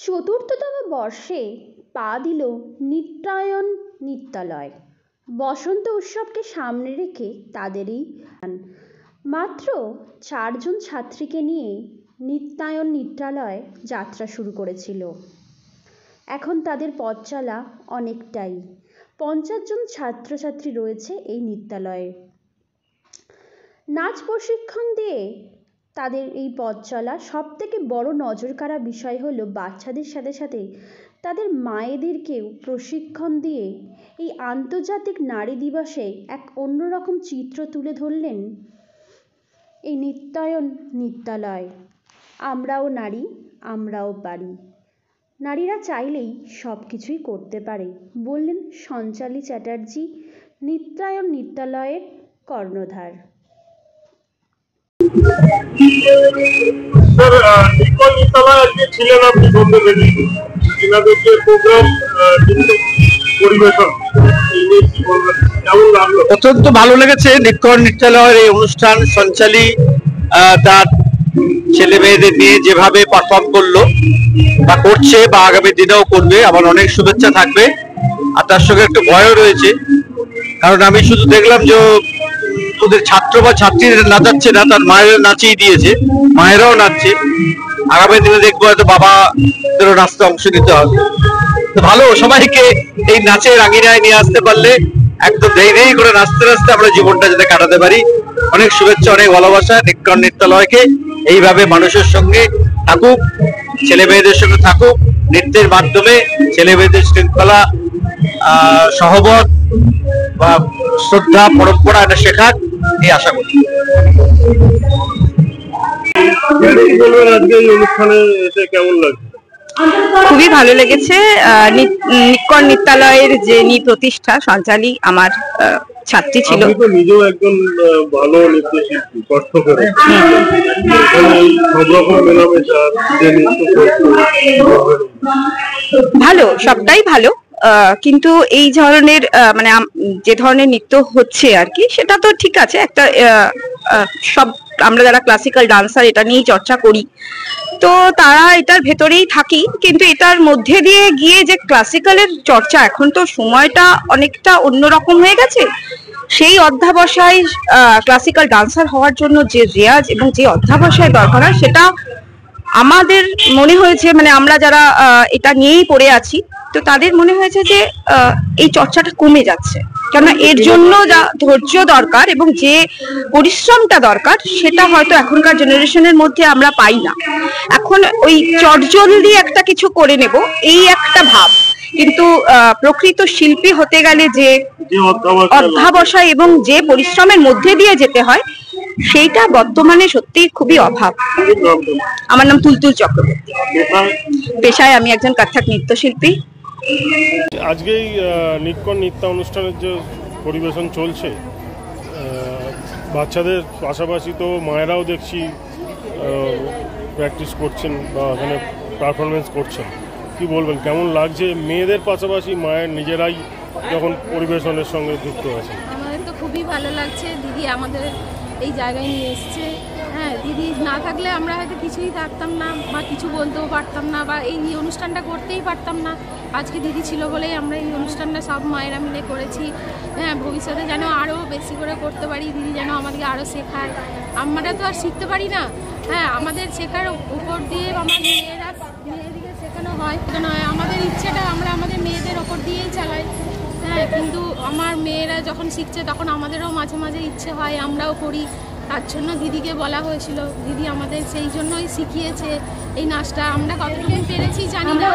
চতুর্থতম বর্ষে পা দিল নিত্যায়ন নৃত্যালয়। বসন্ত উৎসবকে সামনে রেখে তাদেরই মাত্র 4 জন ছাত্রীকে নিয়ে নিত্যায়ন নৃত্যালয় যাত্রা শুরু করেছিল। এখন তাদের পথ চলা অনেকটাই। 50 জন ছাত্রছাত্রী রয়েছে এই নৃত্যালয়ে। নাচ প্রশিক্ষণ দিয়ে তাদের এই পথ চলা। সব থেকে বড় নজর কাড়া বিষয় হলো বাচ্চাদের সাথে সাথে তাদের মায়েদেরকেও প্রশিক্ষণ দিয়ে এই আন্তর্জাতিক নারী দিবসে এক অন্যরকম চিত্র তুলে ধরলেন এই নিত্যায়ন নৃত্যালয়। আমরাও নারী, আমরাও পারি। নারীরা চাইলেই সব কিছুই করতে পারে বললেন সঞ্চালী চ্যাটার্জি, নিত্যায়ন নৃত্যালয়ের কর্ণধার। অত্যন্ত ভালো লেগেছে নিত্যায়ন নৃত্যালয়ের এই অনুষ্ঠান। সঞ্চালী তার ছেলে মেয়েদের নিয়ে যেভাবে পারফর্ম করলো বা করছে বা আগামী দিনেও করবে, আমার অনেক শুভেচ্ছা থাকবে। আর তার সঙ্গে একটু ভয়ও রয়েছে, কারণ আমি শুধু দেখলাম যে ওদের ছাত্র বা ছাত্রীরা নাচাচ্ছে না, তার মায়েরা নাচিয়ে দিয়েছে, মায়েরাও নাচছে। আগামী দিনে দেখবো হয়তো বাবাদেরও নাচতে অংশ নিতে হবে। তো ভালো, সবাইকে এই নাচের আঙিনায় নিয়ে আসতে পারলে একদম ধীরে করে নাচতে নাচতে আমরা জীবনটা যাতে কাটাতে পারি। অনেক শুভেচ্ছা, অনেক ভালোবাসা নিত্যায়ন নৃত্যালয়কে। এইভাবে মানুষের সঙ্গে থাকুক, ছেলে মেয়েদের সঙ্গে থাকুক, নৃত্যের মাধ্যমে ছেলে মেয়েদের শৃঙ্খলা, সহবত বা শ্রদ্ধা, পরম্পরা এটা শেখার, এই আশা করি। খুবই ভালো লেগেছে। নিত্যায়ন নৃত্যালয়ের যে প্রতিষ্ঠা, সঞ্চালী আমার ছাত্রী ছিল। নিজেও একজন ভালো নৃত্যশিল্পী, কষ্ট করে ভালো, সবটাই ভালো। কিন্তু এই ধরনের মানে যে ধরনের নৃত্য হচ্ছে আর কি, সেটা তো ঠিক আছে। একটা সব আমরা যারা ক্লাসিক্যাল ডান্সার এটা নিয়েই চর্চা করি, তো তারা এটার ভেতরেই থাকি। কিন্তু এটার মধ্যে দিয়ে গিয়ে যে ক্লাসিক্যালের চর্চা, এখন তো সময়টা অনেকটা অন্যরকম হয়ে গেছে। সেই অধ্যাবসায় ক্লাসিক্যাল ডান্সার হওয়ার জন্য যে রেয়াজ এবং যে অধ্যাবসায় দরকার হয়, সেটা আমাদের মনে হয়েছে, মানে আমরা যারা এটা নিয়েই পড়ে আছি, তো তাদের মনে হয়েছে যে এই চর্চাটা কমে যাচ্ছে। কেননা এর জন্য যা ধৈর্য দরকার এবং যে পরিশ্রমটা দরকার, সেটা হয়তো এখনকার জেনারেশনের মধ্যে আমরা পাই না। এখন ওই চটজলদি একটা কিছু করে নেব, এই একটা ভাব। কিন্তু প্রকৃত শিল্পী হতে গেলে যে অধ্যাবসায় এবং যে পরিশ্রমের মধ্যে দিয়ে যেতে হয়, সেইটা বর্তমানে সত্যি খুবই অভাব। আমার নাম তুলতুল চক্রবর্তী। পেশায় আমি একজন কত্থক নৃত্যশিল্পী। আজকেই নিত্যায়ন নৃত্য অনুষ্ঠানের যে পরিবেশন চলছে, বাচ্চাদের পাশাপাশি তো মায়েরাও দেখছি প্র্যাকটিস করছেন বা এখানে পারফরমেন্স করছেন। কি বলবেন, কেমন লাগছে মেয়েদের পাশাপাশি মায়ের নিজেরাই যখন পরিবেশনের সঙ্গে যুক্ত আছে? আমাদের তো খুবই ভালো লাগছে। দিদি আমাদের এই জায়গায় নিয়ে এসছে। হ্যাঁ, দিদি না থাকলে আমরা হয়তো কিছুই থাকতাম না বা কিছু বলতেও পারতাম না বা এই অনুষ্ঠানটা করতেই পারতাম না। আজকে দিদি ছিল বলেই আমরা এই অনুষ্ঠানটা সব মায়েরা মিলে করেছি। হ্যাঁ, ভবিষ্যতে যেন আরও বেশি করে করতে পারি, দিদি যেন আমাদেরকে আরও শেখায়। আমরা তো আর শিখতে পারি না। হ্যাঁ, আমাদের শেখার উপর দিয়ে আমার মেয়েদিকে শেখানো হয়। আমাদের ইচ্ছেটা আমরা আমাদের মেয়েদের ওপর দিয়েই চালাই। হ্যাঁ, কিন্তু আমার মেয়েরা যখন শিখছে তখন আমাদেরও মাঝে মাঝে ইচ্ছে হয় আমরাও করি। তার জন্য দিদিকে বলা হয়েছিল, দিদি আমাদের সেই জন্যই শিখিয়েছে এই নাচটা। আমরা কতটুকু পেরেছি জানি না,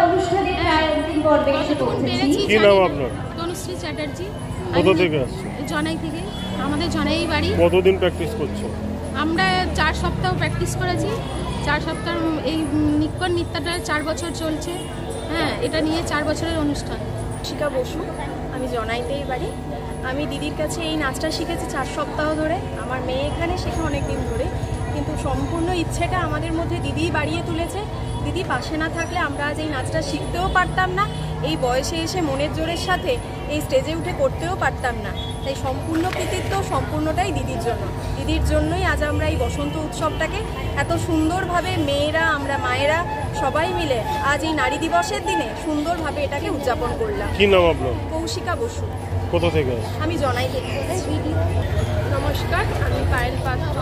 কতটুকু পেরেছি। তনুশ্রী চ্যাটার্জি। কোথা থেকে আসছে? জনাই থেকে, আমাদের জনাই বাড়ি। কতদিন প্র্যাকটিস করছো? আমরা 4 সপ্তাহ প্র্যাকটিস করেছি। 4 সপ্তাহ এই নিত্যায়ন নৃত্যটা 4 বছর চলছে। হ্যাঁ, এটা নিয়ে 4 বছরের অনুষ্ঠান। শিকা বসু, আমি জনাইতেই বাড়ি। আমি দিদির কাছে এই নাচটা শিখেছি 4 সপ্তাহ ধরে। আমার মেয়ে এখানে শেখে অনেক দিন ধরে, কিন্তু সম্পূর্ণ ইচ্ছেটা আমাদের মধ্যে দিদিই বাড়িয়ে তুলেছে। দিদি পাশে না থাকলে আমরা আজ এই নাচটা শিখতেও পারতাম না, এই বয়সে এসে মনের জোরের সাথে এই স্টেজে উঠে করতেও পারতাম না। তাই সম্পূর্ণ কৃতিত্ব সম্পূর্ণটাই দিদির জন্য। দিদির জন্যই আজ আমরা এই বসন্ত উৎসবটাকে এত সুন্দরভাবে মেয়েরা, আমরা মায়েরা সবাই মিলে আজ এই নারী দিবসের দিনে সুন্দরভাবে এটাকে উদযাপন করলাম। কি নাম আপনার? কৌশিকা বসু। কোথা থেকে? আমি জনাই থেকে। নমস্কার, আমি পায়েল পাত্র।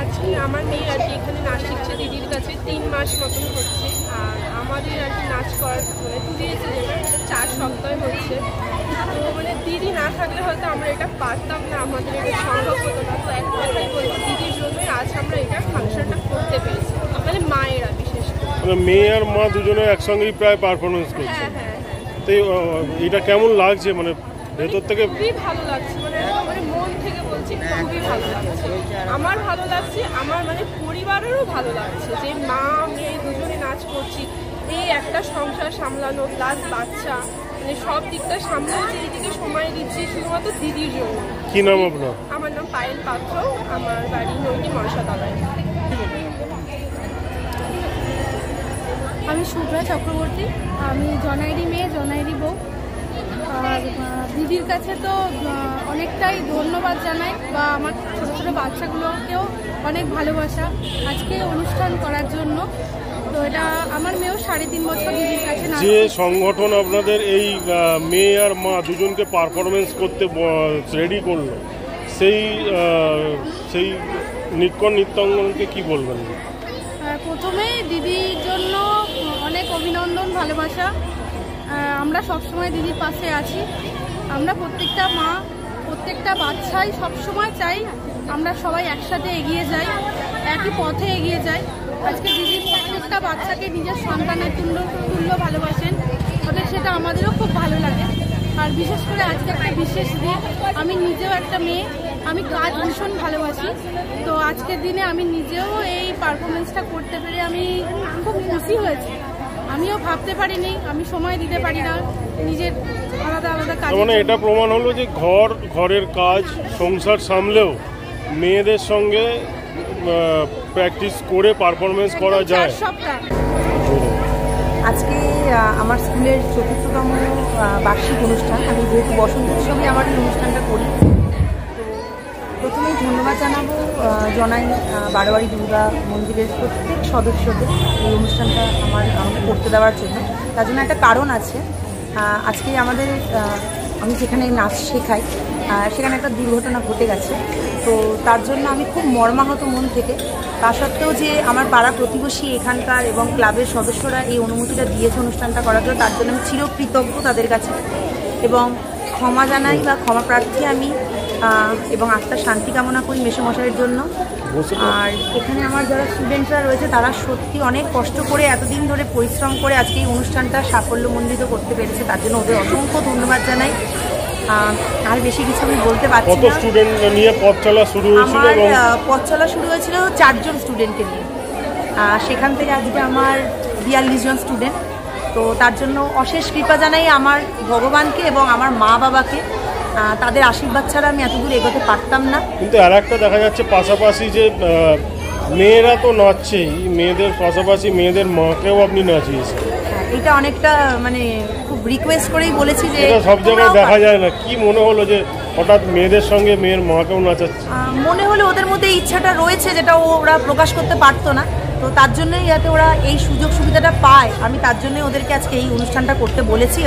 আজকে আমার মেয়ে আর কি এখানে নাচ শিখছে দিদির কাছে, 3 মাস মতন হচ্ছে। আর আমাদের আর কি নাচ করার মানে দিয়েছে যেটা 4 সপ্তাহ হচ্ছে। তো মানে দিদি না থাকলে হয়তো আমরা এটা পারতাম না, আমাদের এটা সম্ভব হতো না। তো এক কথাই বলবো, দিদির জন্যই আজ আমরা এটা ফাংশনটা করতে পেরেছি, মানে মায়েরা বিশেষ করে। মেয়ে আর মা দুজনে একসঙ্গেই প্রায় পারফরমেন্স করছে। হ্যাঁ হ্যাঁ হ্যাঁ, তো এটা কেমন লাগছে, মানে ভেতর থেকে? খুবই ভালো লাগছে, মানে মন থেকে বলছি, খুবই ভালো লাগছে। আমার ভালো লাগছে, আমার মানে পরিবারেরও ভালো লাগছে যে মা মেয়ে দুজনে নাচ করছি। এই একটা সংসার সামলানো প্লাস বাচ্চা, মানে সব দিকটা সামলাচ্ছি, এইদিকে সময় দিচ্ছি শুধুমাত্র দিদির জন্য। কি নাম আপনার? আমার নাম পায়েল পাত্র, আমার বাড়ি নৈনি মনসাতলায়। আমি শুভ্রা চক্রবর্তী, আমি জনাইরি মেয়ে, জনাইরি বউ। আর দিদির কাছে তো অনেকটাই ধন্যবাদ জানাই, বা আমার ছোটো ছোটো বাচ্চাগুলোকেও অনেক ভালোবাসা আজকে অনুষ্ঠান করার জন্য। তো এটা আমার মেয়েও 3.5 বছর দিদির কাছে নাচ। যে সংগঠন আপনাদের এই মেয়ে আর মা দুজনকে পারফরমেন্স করতে রেডি করলো, সেই নিত্যন নৃত্যাঙ্গনকে কি বলবেন? প্রথমেই দিদির জন্য অনেক অভিনন্দন, ভালোবাসা। আমরা সবসময় দিদির পাশে আছি। আমরা প্রত্যেকটা মা, প্রত্যেকটা বাচ্চাই সবসময় চাই আমরা সবাই একসাথে এগিয়ে যাই, একই পথে এগিয়ে যাই। আজকে দিদি প্রত্যেকটা বাচ্চাকে নিজের সন্তানের তুল্য ভালোবাসেন, ওদের সেটা আমাদেরও খুব ভালো লাগে। আর বিশেষ করে আজকে একটা বিশেষ দিন, আমি নিজেও একটা মেয়ে, আমি কাজ ভীষণ ভালোবাসি। তো আজকের দিনে আমি নিজেও এই পারফরমেন্সটা করতে পেরে আমি খুব খুশি হয়েছি। আমিও ভাবতে পারিনি, আমি সময় দিতে পারি না নিজের আলাদা আলাদা কাজ। মানে এটা প্রমাণ হলো যে ঘরের কাজ সংসার সামলেও মেয়েদের সঙ্গে প্র্যাকটিস করে পারফরমেন্স করা যায়। আজকে আমার স্কুলের ৪র্থতম বার্ষিক অনুষ্ঠান। আমি যেহেতু বসন্ত উৎসবে আমার এই অনুষ্ঠানটা করি, তো প্রথমেই ধন্যবাদ জানাবো জনাই বারোয়ারি দুর্গা মন্দিরের প্রত্যেক সদস্যদের এই অনুষ্ঠানটা আমাকে করতে দেওয়ার জন্য। তার জন্য একটা কারণ আছে। আজকে আমি যেখানে নাচ শেখাই সেখানে একটা দুর্ঘটনা ঘটে গেছে। তো তার জন্য আমি খুব মর্মাহত মন থেকে, তা সত্ত্বেও যে আমার পাড়া প্রতিবেশী এখানকার এবং ক্লাবের সদস্যরা এই অনুমতিটা দিয়েছে অনুষ্ঠানটা করার জন্য, তার জন্য আমি চিরকৃতজ্ঞ তাদের কাছে এবং ক্ষমা জানাই বা ক্ষমা প্রার্থী আমি, এবং আত্মার শান্তি কামনা করি মেসোমশাইয়ের জন্য। আর এখানে আমার যারা স্টুডেন্টরা রয়েছে তারা সত্যি অনেক কষ্ট করে এতদিন ধরে পরিশ্রম করে আজকে এই অনুষ্ঠানটা সাফল্যমণ্ডিত করতে পেরেছে, তার জন্য ওদের অসংখ্য ধন্যবাদ জানাই। আর বেশি কিছু আমি বলতে পারছি না। কত স্টুডেন্ট নিয়ে পথ চলা শুরু হয়েছিল? আমার পথ চলা শুরু হয়েছিল 4 জন স্টুডেন্টকে নিয়ে। সেখান থেকে আজকে আমার 42 জন স্টুডেন্ট। তো তার জন্য অশেষ কৃপা জানাই আমার ভগবানকে এবং আমার মা বাবাকে। তাদের আশীর্বাদ ছাড়া আমি এতদূর এগোতে পারতাম না। কিন্তু আর একটা দেখা যাচ্ছে পাশাপাশি যে মেয়েরা তো নাচছেই, মেয়েদের পাশাপাশি মেয়েদের মাকেও আপনি নাচিয়েছেন। এটা অনেকটা মানে খুব রিকোয়েস্ট করেই বলেছি যে এটা সব জায়গায় দেখা যায় না। কি মনে হলো যে হঠাৎ মেয়েদের সঙ্গে মেয়ের মাকেও নাচাচ্ছে? মনে হলো ওদের মধ্যে ইচ্ছাটা রয়েছে যেটা ওরা প্রকাশ করতে পারতো না। তো তার জন্যই যাতে ওরা এই সুযোগ সুবিধাটা পায়, আমি তার জন্যই ওদেরকে আজকে এই অনুষ্ঠানটা করতে বলেছি।